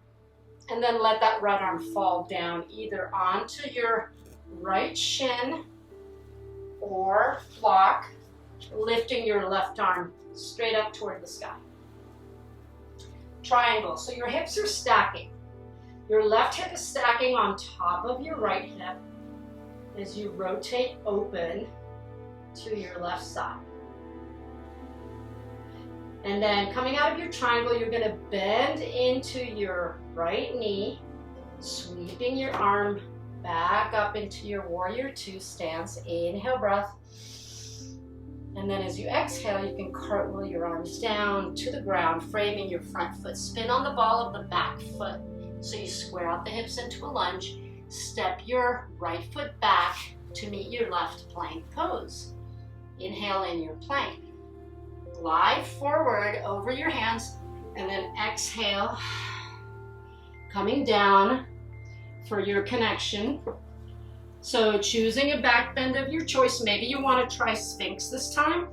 and then let that right arm fall down either onto your right shin or block, lifting your left arm straight up toward the sky. Triangle, so your hips are stacking. Your left hip is stacking on top of your right hip as you rotate open to your left side. And then coming out of your triangle, you're going to bend into your right knee, sweeping your arm back up into your warrior two stance. Inhale, breath. And then as you exhale, you can cartwheel your arms down to the ground, framing your front foot. Spin on the ball of the back foot. So you square out the hips into a lunge. Step your right foot back to meet your left plank pose. Inhale in your plank. Glide forward over your hands and then exhale, coming down for your connection. So choosing a back bend of your choice. Maybe you want to try Sphinx this time.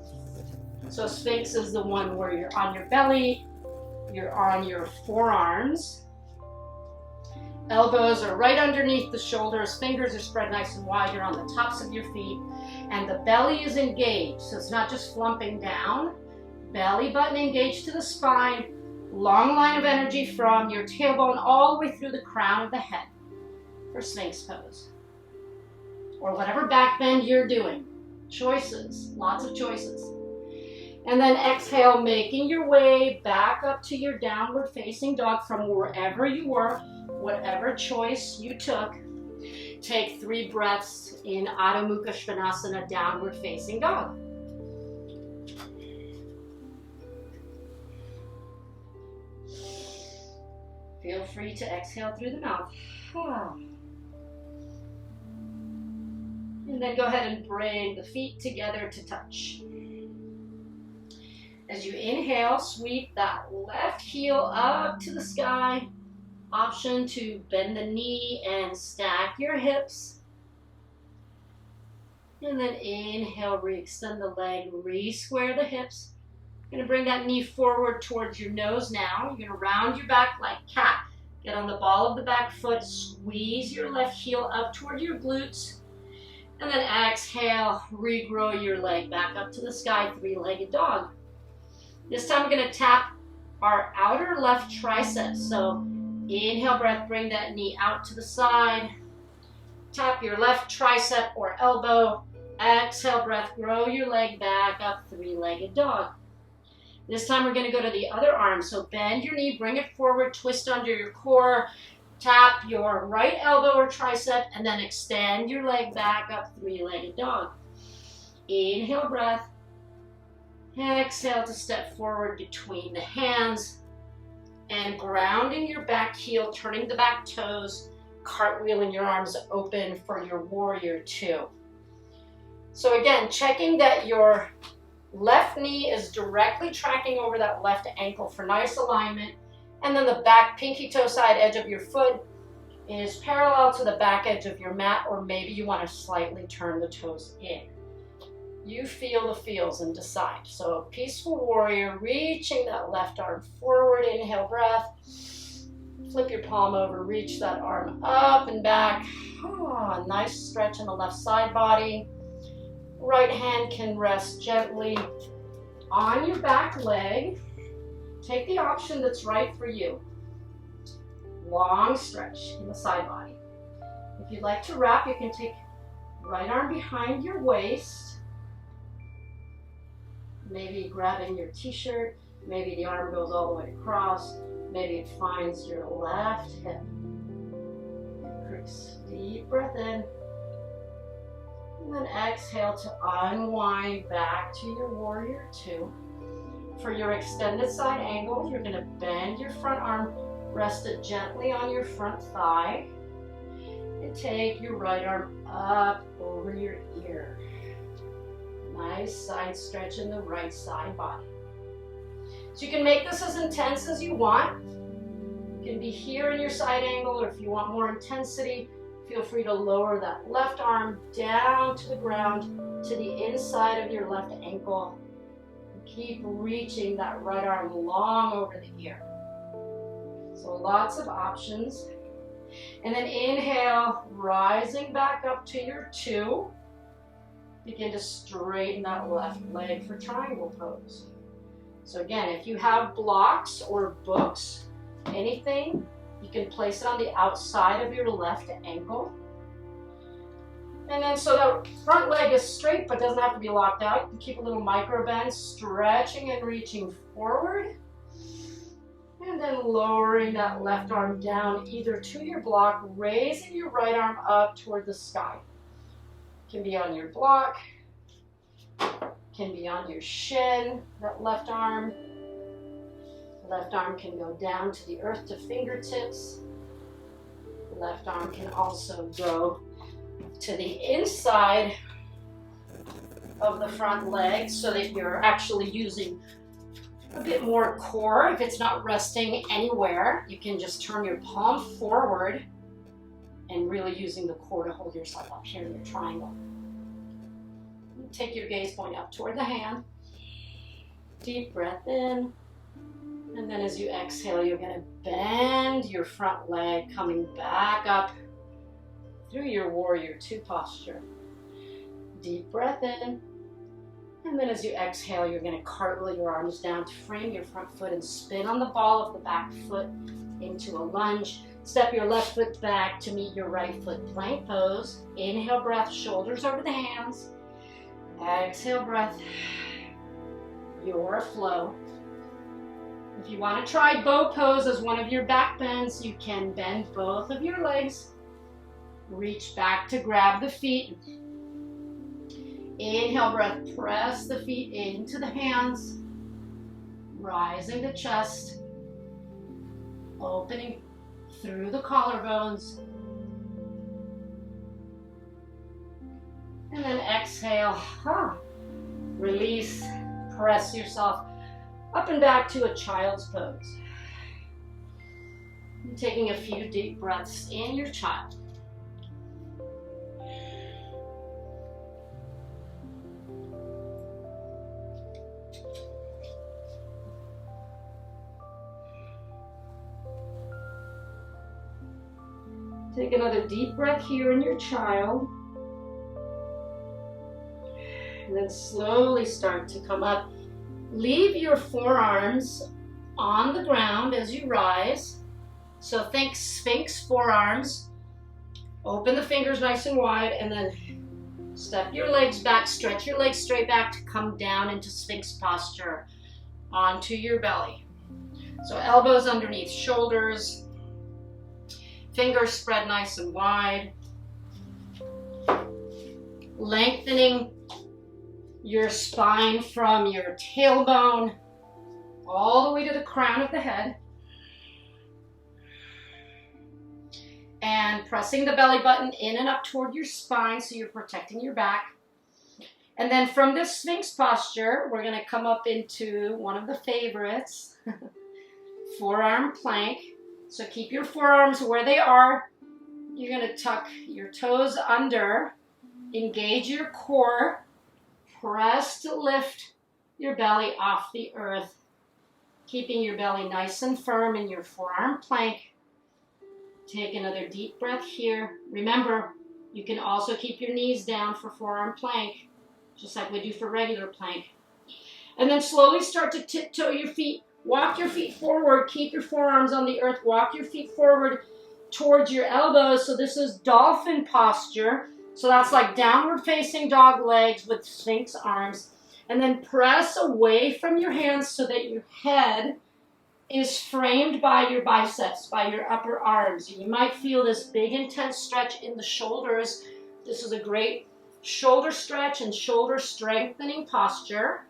So Sphinx is the one where you're on your belly, you're on your forearms. Elbows are right underneath the shoulders, fingers are spread nice and wide, you're on the tops of your feet, and the belly is engaged, so it's not just flumping down. Belly button engaged to the spine, long line of energy from your tailbone all the way through the crown of the head for Sphinx pose. Or whatever back bend you're doing. Choices, lots of choices. And then exhale, making your way back up to your downward facing dog from wherever you were, whatever choice you took. Take 3 breaths in Adho Mukha Svanasana, downward facing dog. Feel free to exhale through the mouth. And then go ahead and bring the feet together to touch. As you inhale, sweep that left heel up to the sky. Option to bend the knee and stack your hips. And then inhale, re-extend the leg, re-square the hips. You're going to bring that knee forward towards your nose now. You're going to round your back like cat. Get on the ball of the back foot, squeeze your left heel up toward your glutes. And then exhale, regrow your leg back up to the sky, 3-legged dog. This time we're going to tap our outer left tricep. So inhale, breath, bring that knee out to the side. Tap your left tricep or elbow. Exhale, breath, grow your leg back up, 3-legged dog. This time we're going to go to the other arm. So bend your knee, bring it forward, twist under your core. Tap your right elbow or tricep and then extend your leg back up, 3-legged dog. Inhale, breath. Exhale to step forward between the hands and grounding your back heel, turning the back toes, cartwheeling your arms open for your warrior two. So again, checking that your left knee is directly tracking over that left ankle for nice alignment, and then the back pinky toe side edge of your foot is parallel to the back edge of your mat, or maybe you want to slightly turn the toes in. You feel the feels and decide. So peaceful warrior, reaching that left arm forward, inhale, breath. Flip your palm over, reach that arm up and back. Oh, nice stretch in the left side body. Right hand can rest gently on your back leg. Take the option that's right for you. Long stretch in the side body. If you'd like to wrap, you can take right arm behind your waist. Maybe grabbing your t-shirt. Maybe the arm goes all the way across. Maybe it finds your left hip. Increase. Deep breath in. And then exhale to unwind back to your warrior two. For your extended side angle, you're going to bend your front arm, rest it gently on your front thigh, and take your right arm up over your ear. Nice side stretch in the right side body. So you can make this as intense as you want. You can be here in your side angle, or if you want more intensity, feel free to lower that left arm down to the ground, to the inside of your left ankle. Keep reaching that right arm long over the ear. So lots of options. And then inhale, rising back up to your two. Begin to straighten that left leg for triangle pose. So again, if you have blocks or books, anything, you can place it on the outside of your left ankle. And then so the front leg is straight but doesn't have to be locked out. You can keep a little micro bend, stretching and reaching forward. And then lowering that left arm down either to your block, raising your right arm up toward the sky. Can be on your block, can be on your shin, that left arm. The left arm can go down to the earth to fingertips. The left arm can also go to the inside of the front leg so that you're actually using a bit more core. If it's not resting anywhere, you can just turn your palm forward and really using the core to hold yourself up here in your triangle. Take your gaze point up toward the hand. Deep breath in. And then as you exhale, you're going to bend your front leg, coming back up through your warrior two posture. Deep breath in. And then as you exhale, you're going to cartwheel your arms down to frame your front foot and spin on the ball of the back foot into a lunge. Step your left foot back to meet your right foot, plank pose. Inhale, breath, shoulders over the hands. Exhale, breath. Your flow. If you want to try bow pose as one of your back bends, you can bend both of your legs. Reach back to grab the feet. Inhale, breath, press the feet into the hands. Rising the chest. Opening through the collarbones. And then exhale, release, press yourself up and back to a child's pose. And taking a few deep breaths in your child. Take another deep breath here in your child. And then slowly start to come up. Leave your forearms on the ground as you rise. So think Sphinx forearms. Open the fingers nice and wide and then step your legs back, stretch your legs straight back to come down into Sphinx posture onto your belly. So elbows underneath shoulders. Fingers spread nice and wide. Lengthening your spine from your tailbone all the way to the crown of the head. And pressing the belly button in and up toward your spine so you're protecting your back. And then from this Sphinx posture, we're going to come up into one of the favorites, Forearm Plank. So keep your forearms where they are. You're going to tuck your toes under, engage your core, press to lift your belly off the earth, keeping your belly nice and firm in your Forearm Plank. Take another deep breath here. Remember, you can also keep your knees down for Forearm Plank, just like we do for regular plank. And then slowly start to tiptoe your feet. Walk your feet forward. Keep your forearms on the earth. Walk your feet forward towards your elbows. So this is Dolphin Posture. So that's like downward facing dog legs with Sphinx arms. And then press away from your hands so that your head is framed by your biceps, by your upper arms. You might feel this big intense stretch in the shoulders. This is a great shoulder stretch and shoulder strengthening posture.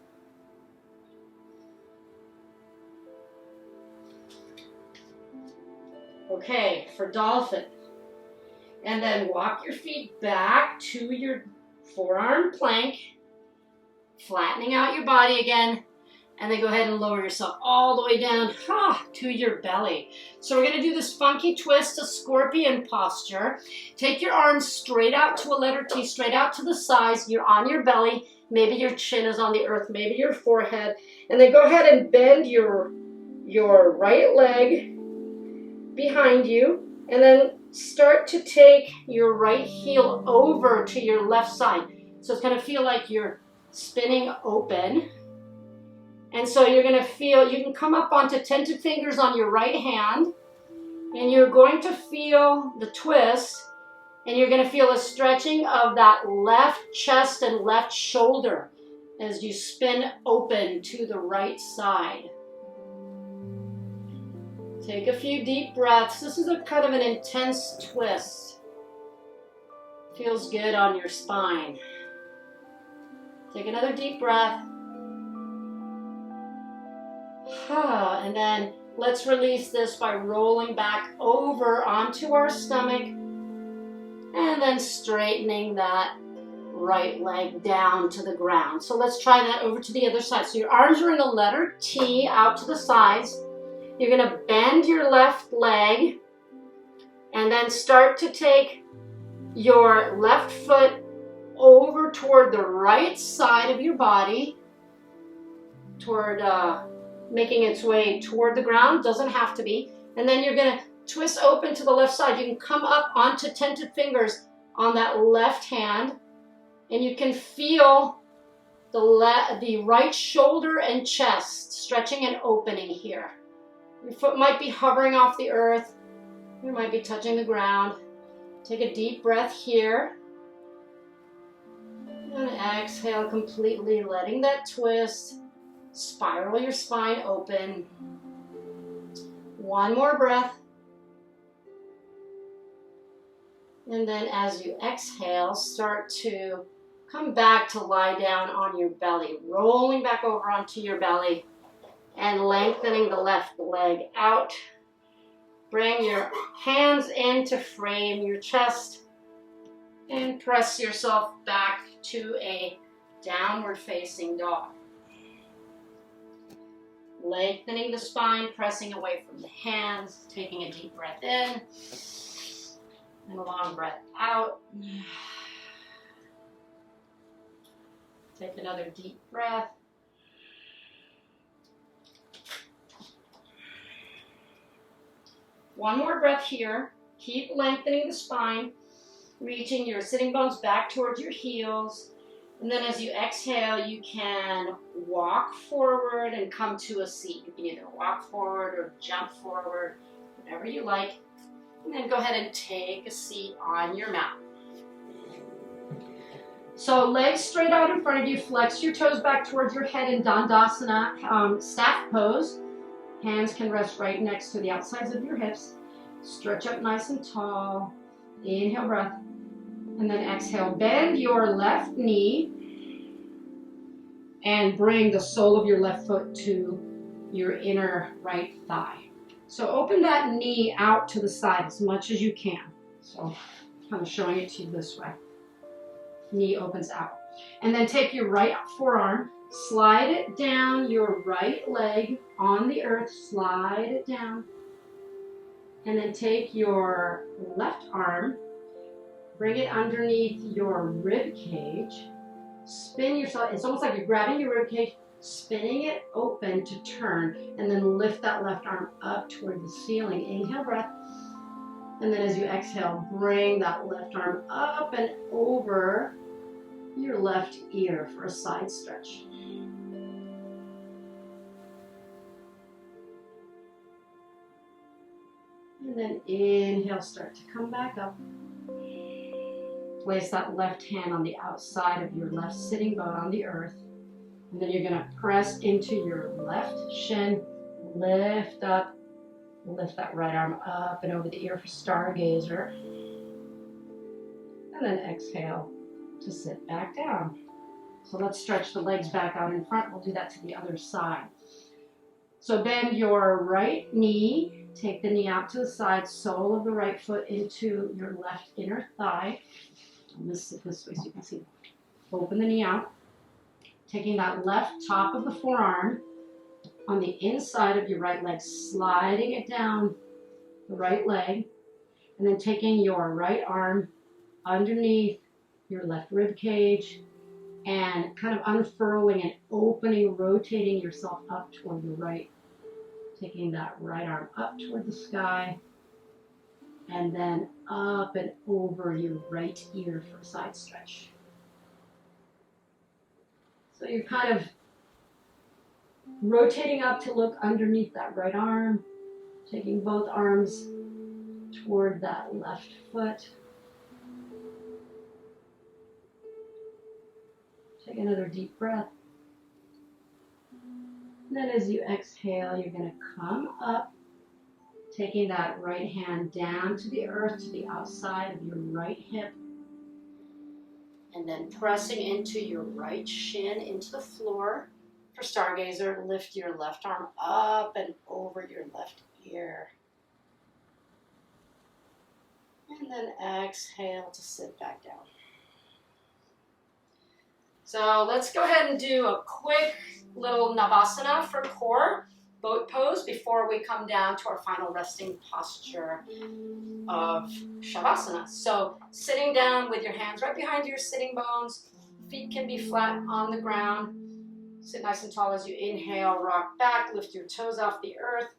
Okay, for Dolphin. And then walk your feet back to your Forearm Plank, flattening out your body again. And then go ahead and lower yourself all the way down to your belly. So we're going to do this funky twist, a scorpion posture. Take your arms straight out to a letter T, straight out to the sides. You're on your belly. Maybe your chin is on the earth, maybe your forehead. And then go ahead and bend your right leg behind you. And then start to take your right heel over to your left side. So it's going to feel like you're spinning open. And so you're going to feel, you can come up onto tented fingers on your right hand, and you're going to feel the twist, and you're going to feel a stretching of that left chest and left shoulder as you spin open to the right side. Take a few deep breaths. This is a kind of an intense twist. Feels good on your spine. Take another deep breath. And then let's release this by rolling back over onto our stomach and then straightening that right leg down to the ground. So let's try that over to the other side. So your arms are in a letter T out to the sides. You're going to bend your left leg and then start to take your left foot over toward the right side of your body, toward making its way toward the ground. Doesn't have to be. And then you're going to twist open to the left side. You can come up onto tented fingers on that left hand, and you can feel the right shoulder and chest stretching and opening here. Your foot might be hovering off the earth. You might be touching the ground. Take a deep breath here. And exhale completely, letting that twist. Spiral your spine open. One more breath. And then as you exhale, start to come back to lie down on your belly, rolling back over onto your belly and lengthening the left leg out. Bring your hands in to frame your chest and press yourself back to a downward facing dog. Lengthening the spine, pressing away from the hands, taking a deep breath in and a long breath out. Take another deep breath. One more breath here. Keep lengthening the spine, reaching your sitting bones back towards your heels. And then as you exhale, you can walk forward and come to a seat. You can either walk forward or jump forward, whatever you like. And then go ahead and take a seat on your mat. So legs straight out in front of you. Flex your toes back towards your head in Dandasana, staff pose. Hands can rest right next to the outsides of your hips. Stretch up nice and tall. Inhale, breath. And then exhale, bend your left knee. And bring the sole of your left foot to your inner right thigh. So open that knee out to the side as much as you can. So kind of showing it to you this way. Knee opens out. And then take your right forearm, slide it down your right leg on the earth, slide it down. And then take your left arm, bring it underneath your rib cage, spin yourself. It's almost like you're grabbing your rib cage, spinning it open to turn, and then lift that left arm up toward the ceiling. Inhale, breath. And then as you exhale, bring that left arm up and over your left ear for a side stretch. And then inhale, start to come back up. Place that left hand on the outside of your left sitting bone on the earth. And then you're going to press into your left shin, lift up, lift that right arm up and over the ear for stargazer. And then exhale to sit back down. So let's stretch the legs back out in front. We'll do that to the other side. So bend your right knee, take the knee out to the side, sole of the right foot into your left inner thigh. And this way so you can see. Open the knee out. Taking that left top of the forearm on the inside of your right leg, sliding it down the right leg, and then taking your right arm underneath your left rib cage and kind of unfurling and opening, rotating yourself up toward the right. Taking that right arm up toward the sky and then up and over your right ear for a side stretch. So you're kind of rotating up to look underneath that right arm, taking both arms toward that left foot. Take another deep breath. And then as you exhale, you're going to come up, taking that right hand down to the earth, to the outside of your right hip. And then pressing into your right shin into the floor. For stargazer, lift your left arm up and over your left ear. And then exhale to sit back down. So let's go ahead and do a quick little Navasana for core, boat pose, before we come down to our final resting posture of Shavasana. So sitting down with your hands right behind your sitting bones, feet can be flat on the ground. Sit nice and tall as you inhale, rock back, lift your toes off the earth,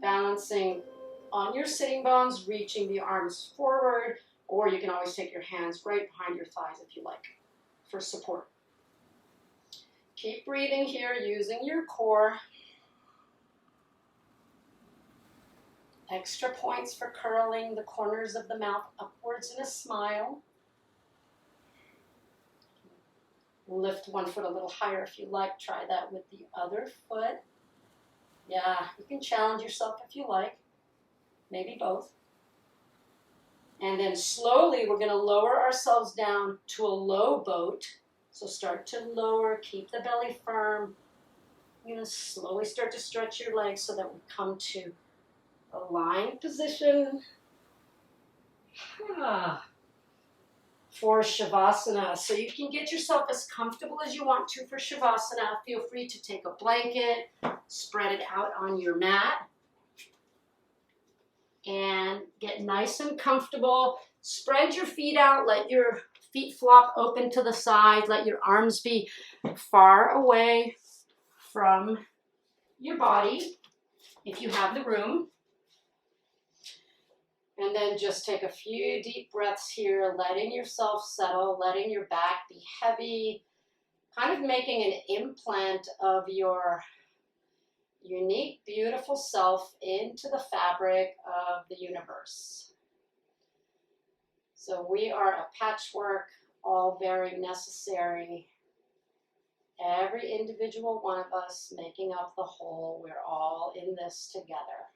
balancing on your sitting bones, reaching the arms forward, or you can always take your hands right behind your thighs if you like, for support. Keep breathing here, using your core. Extra points for curling the corners of the mouth upwards in a smile. Lift one foot a little higher if you like. Try that with the other foot. Yeah, you can challenge yourself if you like. Maybe both. And then slowly we're going to lower ourselves down to a low boat. So start to lower, keep the belly firm. You're going to slowly start to stretch your legs so that we come to a lying position. For Shavasana. So you can get yourself as comfortable as you want to for Shavasana. Feel free to take a blanket, spread it out on your mat, and get nice and comfortable. Spread your feet out, let your feet flop open to the side, let your arms be far away from your body if you have the room. And then just take a few deep breaths here, letting yourself settle, letting your back be heavy, kind of making an implant of your unique, beautiful self into the fabric of the universe. So we are a patchwork, all very necessary. Every individual one of us making up the whole. We're all in this together.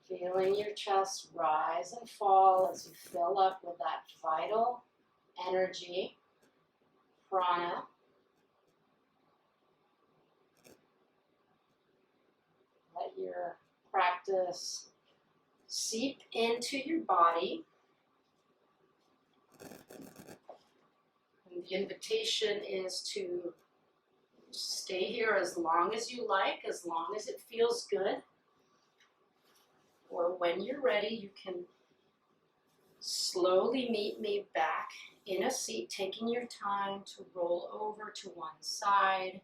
Feeling your chest rise and fall as you fill up with that vital energy. prana. Let your practice seep into your body. And the invitation is to stay here as long as you like, as long as it feels good. Or when you're ready, you can slowly meet me back in a seat, taking your time to roll over to one side,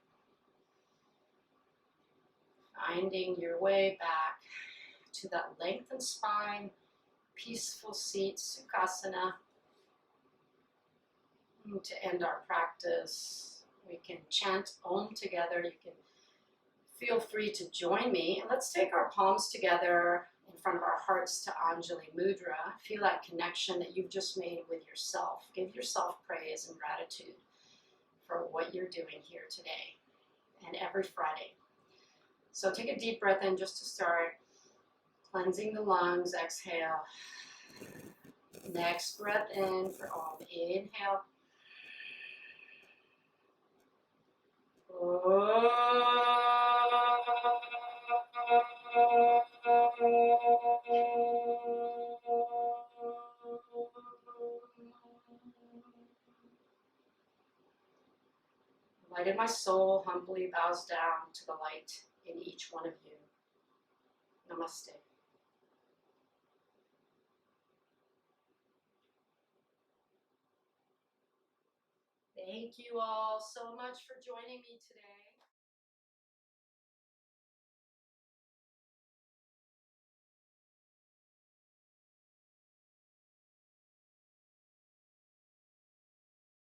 finding your way back to that lengthened spine, peaceful seat, Sukhasana. And to end our practice, we can chant Om together. You can feel free to join me. And let's take our palms together in front of our hearts to Anjali Mudra. Feel that connection that you've just made with yourself. Give yourself praise and gratitude for what you're doing here today and every Friday. So take a deep breath in just to start. Cleansing the lungs, exhale. Next breath in for Om. Inhale. Light of my soul humbly bows down to the light in each one of you. Namaste. Thank you all so much for joining me today.